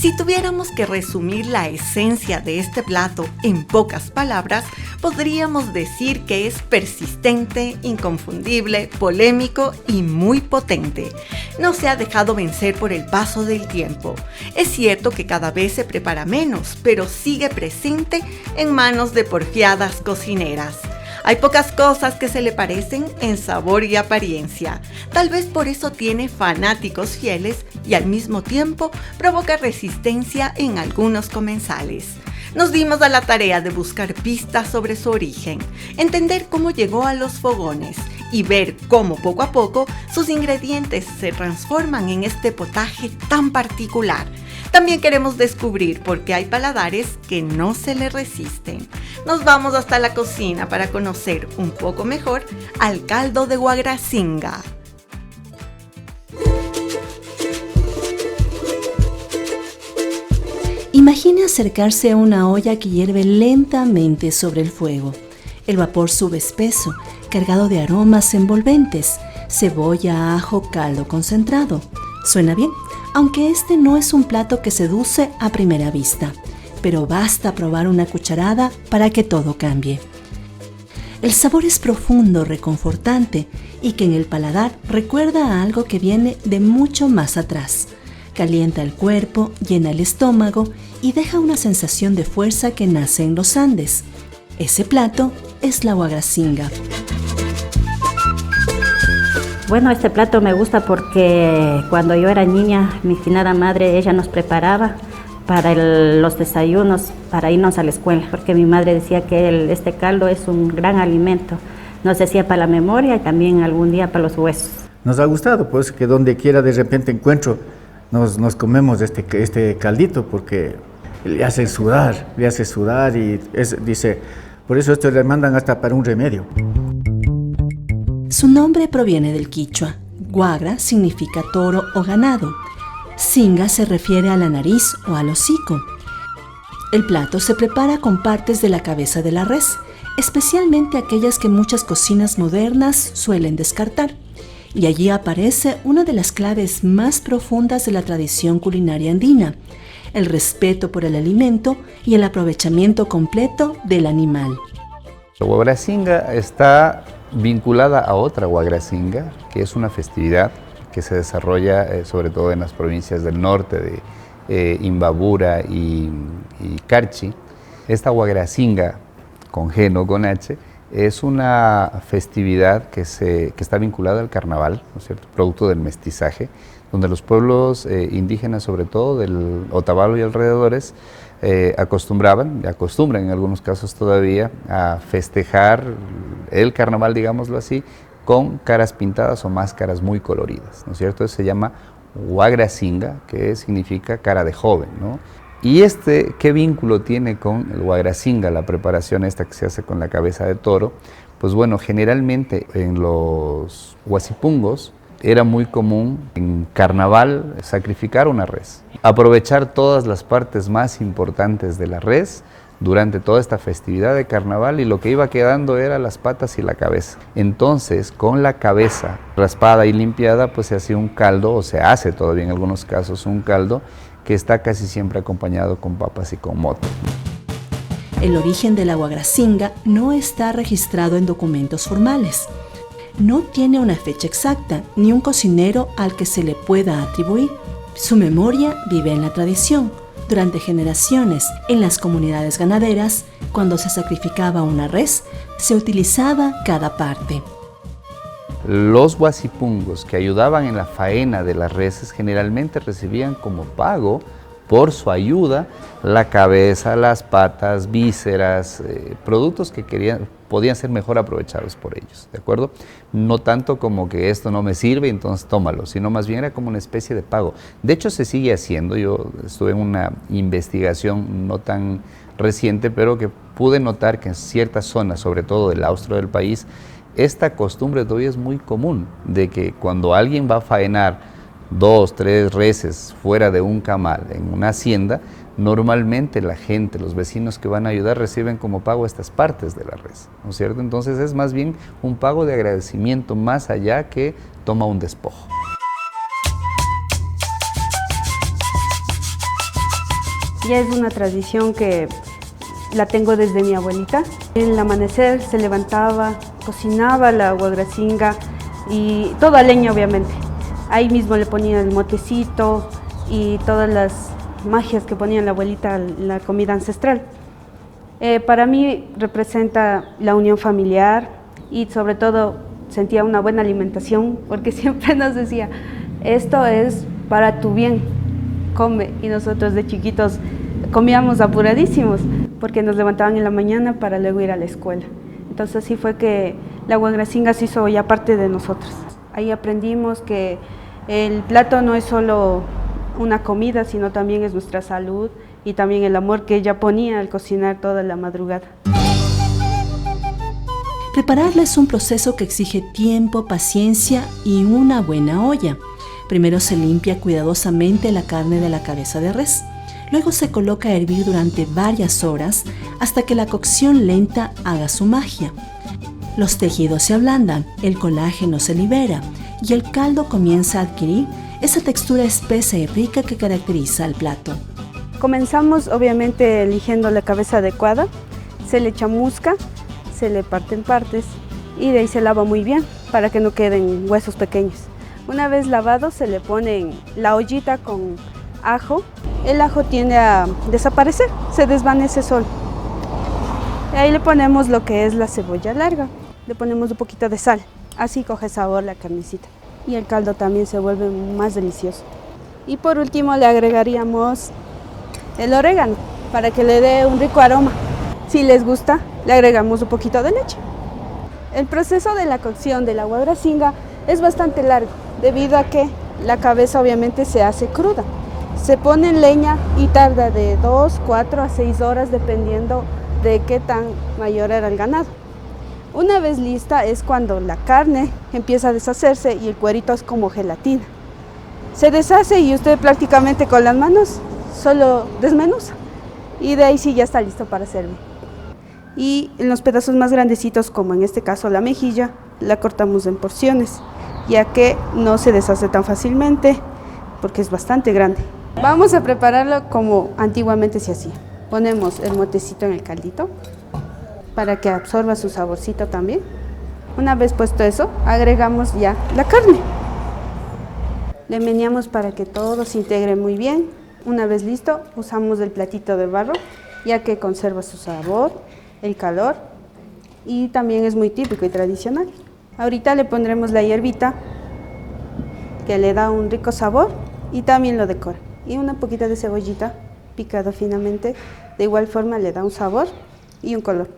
Si tuviéramos que resumir la esencia de este plato en pocas palabras, podríamos decir que es persistente, inconfundible, polémico y muy potente. No se ha dejado vencer por el paso del tiempo. Es cierto que cada vez se prepara menos, pero sigue presente en manos de porfiadas cocineras. Hay pocas cosas que se le parecen en sabor y apariencia. Tal vez por eso tiene fanáticos fieles y al mismo tiempo provoca resistencia en algunos comensales. Nos dimos a la tarea de buscar pistas sobre su origen, entender cómo llegó a los fogones y ver cómo poco a poco sus ingredientes se transforman en este potaje tan particular. También queremos descubrir por qué hay paladares que no se le resisten. Nos vamos hasta la cocina para conocer un poco mejor al caldo de Huagrasinga. Imagine acercarse a una olla que hierve lentamente sobre el fuego. El vapor sube espeso, cargado de aromas envolventes, cebolla, ajo, caldo concentrado. ¿Suena bien? Aunque este no es un plato que seduce a primera vista, pero basta probar una cucharada para que todo cambie. El sabor es profundo, reconfortante y que en el paladar recuerda a algo que viene de mucho más atrás. Calienta el cuerpo, llena el estómago y deja una sensación de fuerza que nace en los Andes. Ese plato es la Huagrasinga. Bueno, este plato me gusta porque cuando yo era niña, mi finada madre, ella nos preparaba para los desayunos, para irnos a la escuela, porque mi madre decía que este caldo es un gran alimento. Nos decía para la memoria y también algún día para los huesos. Nos ha gustado, pues, que donde quiera de repente encuentro, nos comemos este caldito, porque le hace sudar y dice, por eso esto le mandan hasta para un remedio. Su nombre proviene del quichua. Huagra significa toro o ganado. Singa se refiere a la nariz o al hocico. El plato se prepara con partes de la cabeza de la res, especialmente aquellas que muchas cocinas modernas suelen descartar. Y allí aparece una de las claves más profundas de la tradición culinaria andina: el respeto por el alimento y el aprovechamiento completo del animal. La Huagrasinga está vinculada a otra Huagrasinga, que es una festividad que se desarrolla sobre todo en las provincias del norte de Imbabura y Carchi. Esta Huagrasinga, con G, no con H, es una festividad que está vinculada al carnaval, ¿no es cierto?, producto del mestizaje, donde los pueblos indígenas, sobre todo del Otavalo y alrededores, acostumbran en algunos casos todavía a festejar el carnaval, digámoslo así, con caras pintadas o máscaras muy coloridas, ¿no es cierto? Eso se llama Huagrasinga, que significa cara de joven, ¿no? Y ¿qué vínculo tiene con el Huagrasinga, la preparación esta que se hace con la cabeza de toro? Pues bueno, generalmente en los huasipungos era muy común en carnaval sacrificar una res, aprovechar todas las partes más importantes de la res durante toda esta festividad de carnaval, y lo que iba quedando era las patas y la cabeza. Entonces, con la cabeza raspada y limpiada, pues se hacía un caldo, o se hace todavía en algunos casos un caldo, que está casi siempre acompañado con papas y con mote. El origen de la Huagrasinga no está registrado en documentos formales. No tiene una fecha exacta ni un cocinero al que se le pueda atribuir. Su memoria vive en la tradición. Durante generaciones, en las comunidades ganaderas, cuando se sacrificaba una res, se utilizaba cada parte. Los huasipungos que ayudaban en la faena de las reses generalmente recibían como pago por su ayuda la cabeza, las patas, vísceras, productos que podían ser mejor aprovechados por ellos, ¿de acuerdo? No tanto como que esto no me sirve, entonces tómalo, sino más bien era como una especie de pago. De hecho, se sigue haciendo. Yo estuve en una investigación no tan reciente, pero que pude notar que en ciertas zonas, sobre todo del austro del país, esta costumbre todavía es muy común, de que cuando alguien va a faenar 2, 3 reses fuera de un camal en una hacienda, normalmente la gente, los vecinos que van a ayudar, reciben como pago estas partes de la res, ¿no es cierto? Entonces es más bien un pago de agradecimiento más allá que toma un despojo. Ya es una tradición que la tengo desde mi abuelita. En el amanecer se levantaba, cocinaba la guagracinga y toda leña obviamente. Ahí mismo le ponía el motecito y todas las magias que ponía la abuelita en la comida ancestral. Para mí representa la unión familiar y sobre todo sentía una buena alimentación porque siempre nos decía, esto es para tu bien, come. Y nosotros de chiquitos comíamos apuradísimos porque nos levantaban en la mañana para luego ir a la escuela. Entonces así fue que la guagracinga se hizo ya parte de nosotros. Ahí aprendimos que el plato no es solo una comida, sino también es nuestra salud y también el amor que ella ponía al cocinar toda la madrugada. Prepararla es un proceso que exige tiempo, paciencia y una buena olla. Primero se limpia cuidadosamente la carne de la cabeza de res. Luego se coloca a hervir durante varias horas hasta que la cocción lenta haga su magia. Los tejidos se ablandan, el colágeno se libera y el caldo comienza a adquirir esa textura espesa y rica que caracteriza al plato. Comenzamos obviamente eligiendo la cabeza adecuada, se le chamusca, se le parte en partes y de ahí se lava muy bien para que no queden huesos pequeños. Una vez lavado se le pone la ollita con ajo. El ajo tiende a desaparecer, se desvanece solo. Y ahí le ponemos lo que es la cebolla larga, le ponemos un poquito de sal, así coge sabor la carnecita. Y el caldo también se vuelve más delicioso. Y por último le agregaríamos el orégano para que le dé un rico aroma. Si les gusta, le agregamos un poquito de leche. El proceso de la cocción de la guagracinga es bastante largo, debido a que la cabeza obviamente se hace cruda. Se pone en leña y tarda de 2, 4 a 6 horas dependiendo de qué tan mayor era el ganado. Una vez lista es cuando la carne empieza a deshacerse y el cuerito es como gelatina. Se deshace y usted prácticamente con las manos solo desmenuza y de ahí sí ya está listo para servir. Y en los pedazos más grandecitos, como en este caso la mejilla, la cortamos en porciones, ya que no se deshace tan fácilmente porque es bastante grande. Vamos a prepararlo como antiguamente se hacía. Ponemos el motecito en el caldito para que absorba su saborcito también. Una vez puesto eso, agregamos ya la carne. Le meneamos para que todo se integre muy bien. Una vez listo, usamos el platito de barro, ya que conserva su sabor, el calor y también es muy típico y tradicional. Ahorita le pondremos la hierbita que le da un rico sabor y también lo decora. Y una poquita de cebollita picado finamente, de igual forma le da un sabor y un color.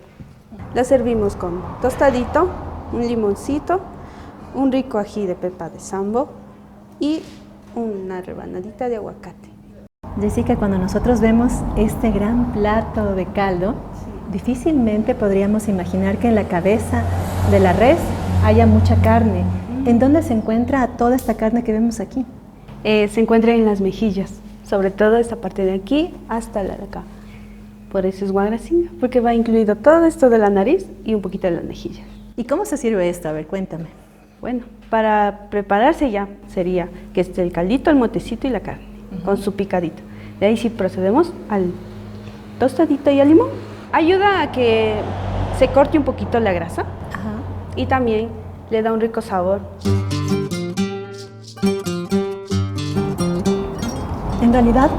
La servimos con tostadito, un limoncito, un rico ají de pepa de sambo y una rebanadita de aguacate. Jessica, cuando nosotros vemos este gran plato de caldo, difícilmente podríamos imaginar que en la cabeza de la res haya mucha carne. ¿En dónde se encuentra toda esta carne que vemos aquí? Se encuentra en las mejillas, sobre todo esta parte de aquí hasta la de acá. Por eso es guagracinga, porque va incluido todo esto de la nariz y un poquito de las mejillas. ¿Y cómo se sirve esto? A ver, cuéntame. Bueno, para prepararse ya sería que esté el caldito, el motecito y la carne, con su picadito. De ahí sí procedemos al tostadito y al limón. Ayuda a que se corte un poquito la grasa. Ajá. Y también le da un rico sabor. En realidad,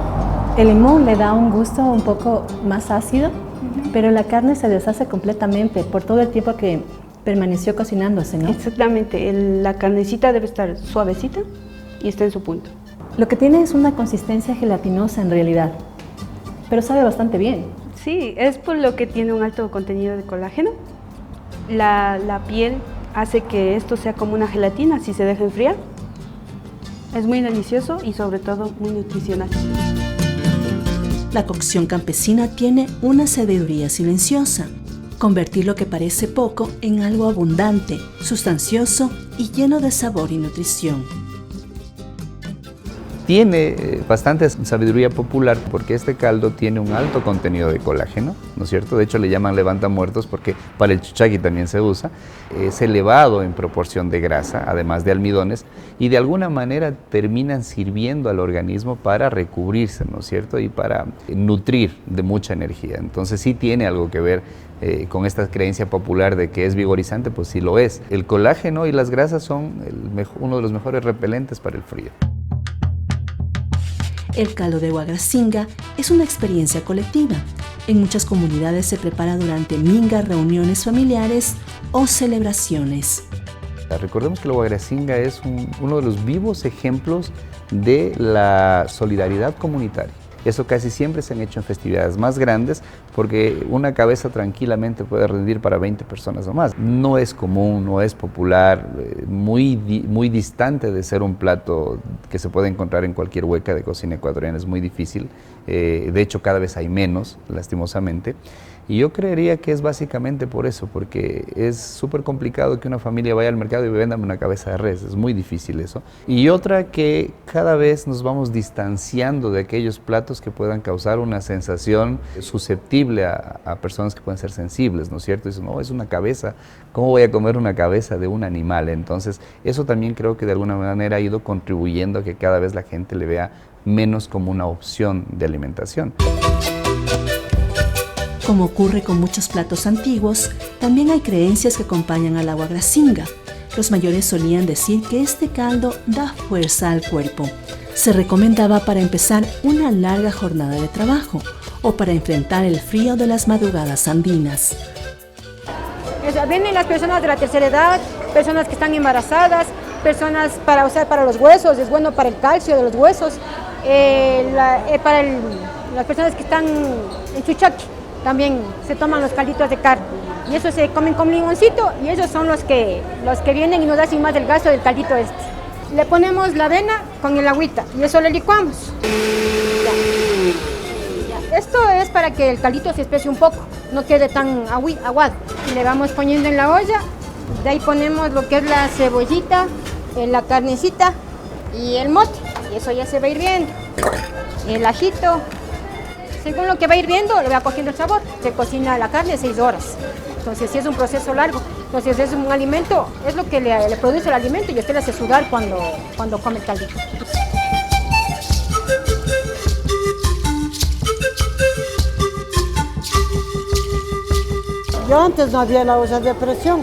el limón le da un gusto un poco más ácido, pero la carne se deshace completamente por todo el tiempo que permaneció cocinándose, ¿no? Exactamente, la carnecita debe estar suavecita y está en su punto. Lo que tiene es una consistencia gelatinosa en realidad, pero sabe bastante bien. Sí, es por lo que tiene un alto contenido de colágeno. La piel hace que esto sea como una gelatina si se deja enfriar. Es muy delicioso y sobre todo muy nutricional. La cocción campesina tiene una sabiduría silenciosa. Convertir lo que parece poco en algo abundante, sustancioso y lleno de sabor y nutrición. tiene bastante sabiduría popular porque este caldo tiene un alto contenido de colágeno, ¿no es cierto? De hecho le llaman levantamuertos porque para el chuchaqui también se usa. Es elevado en proporción de grasa, además de almidones, y de alguna manera terminan sirviendo al organismo para recubrirse, ¿no es cierto? Y para nutrir de mucha energía. Entonces sí tiene algo que ver con esta creencia popular de que es vigorizante, pues sí lo es. El colágeno y las grasas son uno de los mejores repelentes para el frío. El caldo de Huagracinga es una experiencia colectiva. En muchas comunidades se prepara durante mingas, reuniones familiares o celebraciones. Recordemos que la Huagracinga es uno de los vivos ejemplos de la solidaridad comunitaria. Eso casi siempre se han hecho en festividades más grandes porque una cabeza tranquilamente puede rendir para 20 personas o más. No es común, no es popular, muy distante de ser un plato que se puede encontrar en cualquier hueca de cocina ecuatoriana, es muy difícil. De hecho, cada vez hay menos, lastimosamente. Y yo creería que es básicamente por eso, porque es súper complicado que una familia vaya al mercado y véndame una cabeza de res, es muy difícil eso. Y otra, que cada vez nos vamos distanciando de aquellos platos que puedan causar una sensación susceptible a personas que pueden ser sensibles, ¿no es cierto? Dicen, no, es una cabeza, ¿cómo voy a comer una cabeza de un animal? Entonces, eso también creo que de alguna manera ha ido contribuyendo a que cada vez la gente le vea menos como una opción de alimentación. Como ocurre con muchos platos antiguos, también hay creencias que acompañan a la Huagracinga. Los mayores solían decir que este caldo da fuerza al cuerpo. Se recomendaba para empezar una larga jornada de trabajo o para enfrentar el frío de las madrugadas andinas. Vienen las personas de la tercera edad, personas que están embarazadas, personas para usar para los huesos, es bueno para el calcio de los huesos, las personas que están en chuchaqui. También se toman los calditos de carne y eso se comen con limoncito y esos son los que vienen y nos hacen más delgazo del caldito este. Le ponemos la avena con el agüita y eso le licuamos. Esto es para que el caldito se especie un poco, no quede tan aguado. Le vamos poniendo en la olla, de ahí ponemos lo que es la cebollita, la carnecita y el mote y eso ya se va hirviendo. El ajito. Según lo que va hirviendo, le va cogiendo el sabor. Se cocina la carne 6 horas. Entonces, sí es un proceso largo. Entonces, es un alimento, es lo que le produce el alimento y usted le hace sudar cuando come el caldito. Yo antes no había la olla de presión.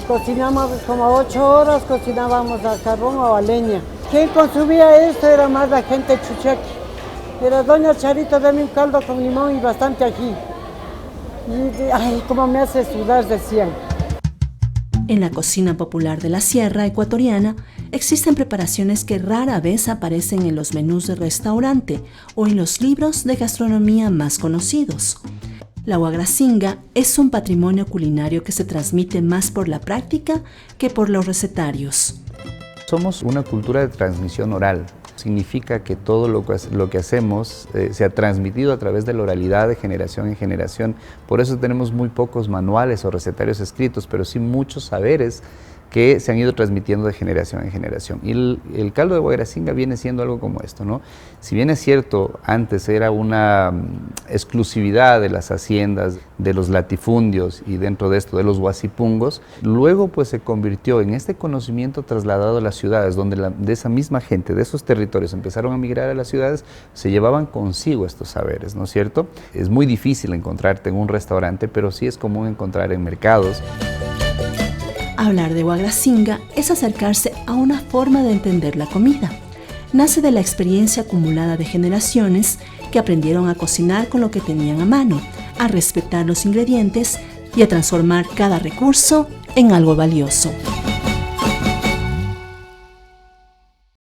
Cocinábamos como 8 horas, cocinábamos a carbón o a leña. Quien consumía esto era más la gente chuchaqui. Era doña Charito, dame un caldo con limón y bastante ají. Y, ay, cómo me hace sudar, decían. En la cocina popular de la sierra ecuatoriana existen preparaciones que rara vez aparecen en los menús de restaurante o en los libros de gastronomía más conocidos. La Huagracinga es un patrimonio culinario que se transmite más por la práctica que por los recetarios. Somos una cultura de transmisión oral. Significa que todo lo que hacemos se ha transmitido a través de la oralidad de generación en generación. Por eso tenemos muy pocos manuales o recetarios escritos, pero sí muchos saberes que se han ido transmitiendo de generación en generación. Y el caldo de Huagracinga viene siendo algo como esto, ¿no? Si bien es cierto, antes era una exclusividad de las haciendas, de los latifundios y dentro de esto de los huasipungos, luego pues se convirtió en este conocimiento trasladado a las ciudades, donde de esa misma gente, de esos territorios, empezaron a migrar a las ciudades, se llevaban consigo estos saberes, ¿no es cierto? Es muy difícil encontrarte en un restaurante, pero sí es común encontrar en mercados. Hablar de Huagracinga es acercarse a una forma de entender la comida. Nace de la experiencia acumulada de generaciones que aprendieron a cocinar con lo que tenían a mano, a respetar los ingredientes y a transformar cada recurso en algo valioso.